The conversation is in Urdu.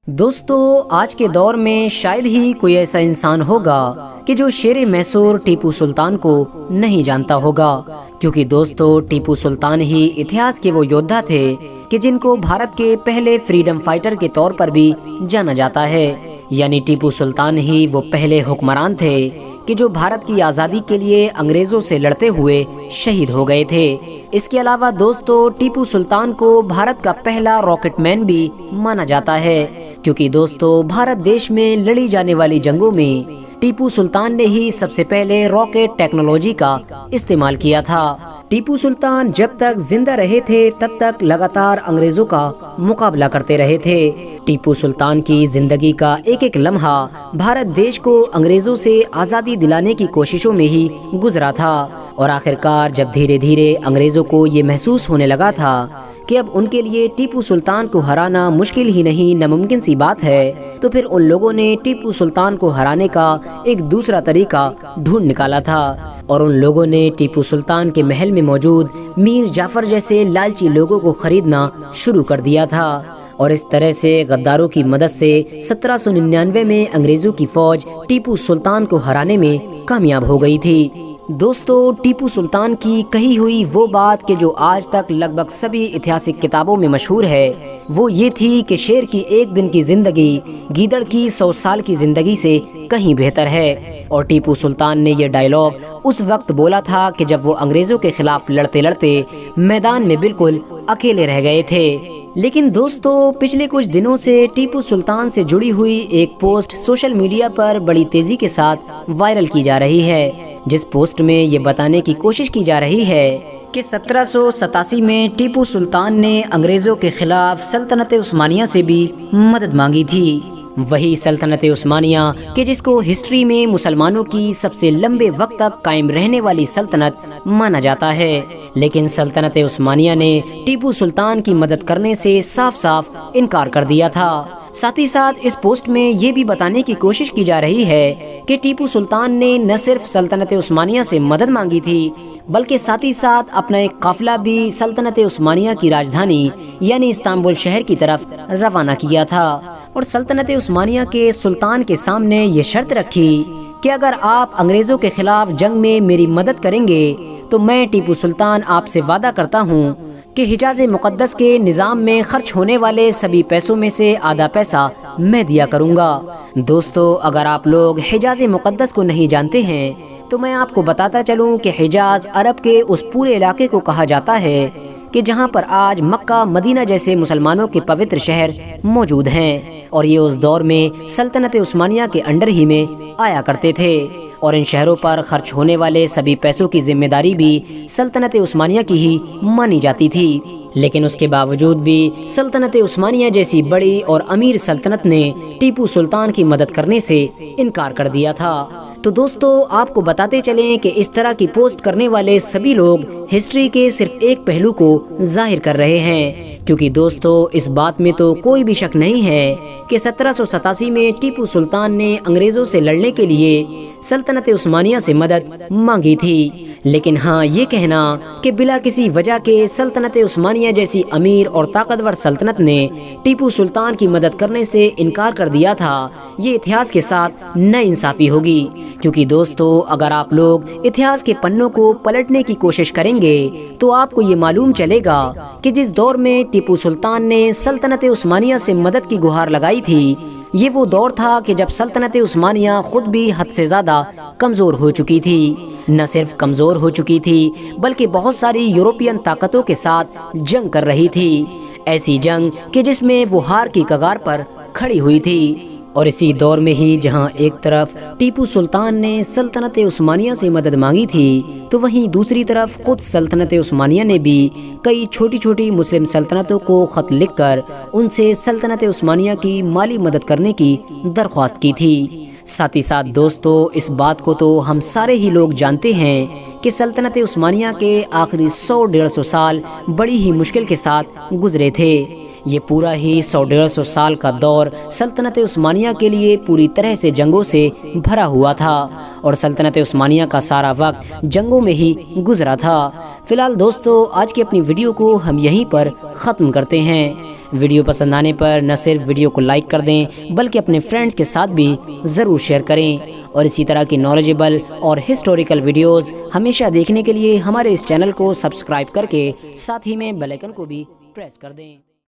دوستو آج کے دور میں شاید ہی کوئی ایسا انسان ہوگا کہ جو شیر میسور ٹیپو سلطان کو نہیں جانتا ہوگا، کیونکہ دوستو ٹیپو سلطان ہی اتہاس کے وہ یودھا تھے کہ جن کو بھارت کے پہلے فریڈم فائٹر کے طور پر بھی جانا جاتا ہے۔ یعنی ٹیپو سلطان ہی وہ پہلے حکمران تھے کہ جو بھارت کی آزادی کے لیے انگریزوں سے لڑتے ہوئے شہید ہو گئے تھے۔ اس کے علاوہ دوستو ٹیپو سلطان کو بھارت کا پہلا راکٹ مین بھی مانا جاتا ہے، کیونکہ دوستو بھارت دیش میں لڑی جانے والی جنگوں میں ٹیپو سلطان نے ہی سب سے پہلے راکٹ ٹیکنالوجی کا استعمال کیا تھا۔ ٹیپو سلطان جب تک زندہ رہے تھے تب تک لگاتار انگریزوں کا مقابلہ کرتے رہے تھے۔ ٹیپو سلطان کی زندگی کا ایک ایک لمحہ بھارت دیش کو انگریزوں سے آزادی دلانے کی کوششوں میں ہی گزرا تھا، اور آخرکار جب دھیرے دھیرے انگریزوں کو یہ محسوس ہونے لگا تھا کہ اب ان کے لیے ٹیپو سلطان کو ہرانا مشکل ہی نہیں ناممکن سی بات ہے، تو پھر ان لوگوں نے ٹیپو سلطان کو ہرانے کا ایک دوسرا طریقہ ڈھونڈ نکالا تھا، اور ان لوگوں نے ٹیپو سلطان کے محل میں موجود میر جعفر جیسے لالچی لوگوں کو خریدنا شروع کر دیا تھا، اور اس طرح سے غداروں کی مدد سے 1799 میں انگریزوں کی فوج ٹیپو سلطان کو ہرانے میں کامیاب ہو گئی تھی۔ دوستو ٹیپو سلطان کی کہی ہوئی وہ بات کہ جو آج تک لگ بھگ سبھی اتہاسک کتابوں میں مشہور ہے، وہ یہ تھی کہ شیر کی ایک دن کی زندگی گیدڑ کی 100 سال کی زندگی سے کہیں بہتر ہے، اور ٹیپو سلطان نے یہ ڈائیلاگ اس وقت بولا تھا کہ جب وہ انگریزوں کے خلاف لڑتے لڑتے میدان میں بالکل اکیلے رہ گئے تھے۔ لیکن دوستو پچھلے کچھ دنوں سے ٹیپو سلطان سے جڑی ہوئی ایک پوسٹ سوشل میڈیا پر بڑی تیزی کے ساتھ وائرل کی جا رہی ہے، جس پوسٹ میں یہ بتانے کی کوشش کی جا رہی ہے کہ 1787 میں ٹیپو سلطان نے انگریزوں کے خلاف سلطنت عثمانیہ سے بھی مدد مانگی تھی، وہی سلطنت عثمانیہ کہ جس کو ہسٹری میں مسلمانوں کی سب سے لمبے وقت تک قائم رہنے والی سلطنت مانا جاتا ہے۔ لیکن سلطنت عثمانیہ نے ٹیپو سلطان کی مدد کرنے سے صاف صاف انکار کر دیا تھا۔ ساتھ ہی ساتھ اس پوسٹ میں یہ بھی بتانے کی کوشش کی جا رہی ہے کہ ٹیپو سلطان نے نہ صرف سلطنت عثمانیہ سے مدد مانگی تھی، بلکہ ساتھ ہی ساتھ اپنا ایک قافلہ بھی سلطنت عثمانیہ کی راجدھانی یعنی استنبول شہر کی طرف روانہ کیا تھا، اور سلطنت عثمانیہ کے سلطان کے سامنے یہ شرط رکھی کہ اگر آپ انگریزوں کے خلاف جنگ میں میری مدد کریں گے تو میں ٹیپو سلطان آپ سے وعدہ کرتا ہوں کہ حجاز مقدس کے نظام میں خرچ ہونے والے سبھی پیسوں میں سے آدھا پیسہ میں دیا کروں گا۔ دوستو اگر آپ لوگ حجاز مقدس کو نہیں جانتے ہیں تو میں آپ کو بتاتا چلوں کہ حجاز عرب کے اس پورے علاقے کو کہا جاتا ہے کہ جہاں پر آج مکہ مدینہ جیسے مسلمانوں کے پوتر شہر موجود ہیں، اور یہ اس دور میں سلطنت عثمانیہ کے انڈر ہی میں آیا کرتے تھے، اور ان شہروں پر خرچ ہونے والے سبھی پیسوں کی ذمہ داری بھی سلطنت عثمانیہ کی ہی مانی جاتی تھی۔ لیکن اس کے باوجود بھی سلطنت عثمانیہ جیسی بڑی اور امیر سلطنت نے ٹیپو سلطان کی مدد کرنے سے انکار کر دیا تھا۔ تو دوستو آپ کو بتاتے چلیں کہ اس طرح کی پوسٹ کرنے والے سبھی لوگ ہسٹری کے صرف ایک پہلو کو ظاہر کر رہے ہیں، کیونکہ دوستو اس بات میں تو کوئی بھی شک نہیں ہے کہ 1787 میں ٹیپو سلطان نے انگریزوں سے لڑنے کے لیے سلطنت عثمانیہ سے مدد مانگی تھی، لیکن ہاں یہ کہنا کہ بلا کسی وجہ کے سلطنت عثمانیہ جیسی امیر اور طاقتور سلطنت نے ٹیپو سلطان کی مدد کرنے سے انکار کر دیا تھا، یہ اتہاس کے ساتھ ناانصافی ہوگی، کیونکہ دوستو اگر آپ لوگ اتہاس کے پنوں کو پلٹنے کی کوشش کریں گے تو آپ کو یہ معلوم چلے گا کہ جس دور میں ٹیپو سلطان نے سلطنت عثمانیہ سے مدد کی گہار لگائی تھی، یہ وہ دور تھا کہ جب سلطنت عثمانیہ خود بھی حد سے زیادہ کمزور ہو چکی تھی، نہ صرف کمزور ہو چکی تھی بلکہ بہت ساری یورپین طاقتوں کے ساتھ جنگ کر رہی تھی، ایسی جنگ کہ جس میں وہ ہار کی کگار پر کھڑی ہوئی تھی۔ اور اسی دور میں ہی جہاں ایک طرف ٹیپو سلطان نے سلطنت عثمانیہ سے مدد مانگی تھی، تو وہیں دوسری طرف خود سلطنت عثمانیہ نے بھی کئی چھوٹی چھوٹی مسلم سلطنتوں کو خط لکھ کر ان سے سلطنت عثمانیہ کی مالی مدد کرنے کی درخواست کی تھی۔ ساتھ ہی ساتھ دوستو اس بات کو تو ہم سارے ہی لوگ جانتے ہیں کہ سلطنت عثمانیہ کے آخری 100-150 سال بڑی ہی مشکل کے ساتھ گزرے تھے۔ یہ پورا ہی 100-150 سال کا دور سلطنت عثمانیہ کے لیے پوری طرح سے جنگوں سے بھرا ہوا تھا، اور سلطنت عثمانیہ کا سارا وقت جنگوں میں ہی گزرا تھا۔ فی الحال دوستو آج کی اپنی ویڈیو کو ہم یہیں پر ختم کرتے ہیں۔ ویڈیو پسند آنے پر نہ صرف ویڈیو کو لائک کر دیں بلکہ اپنے فرینڈز کے ساتھ بھی ضرور شیئر کریں، اور اسی طرح کی نالجیبل اور ہسٹوریکل ویڈیوز ہمیشہ دیکھنے کے لیے ہمارے اس چینل کو سبسکرائب کر کے ساتھ ہی میں بیل آئیکن کو بھی پریس کر دیں۔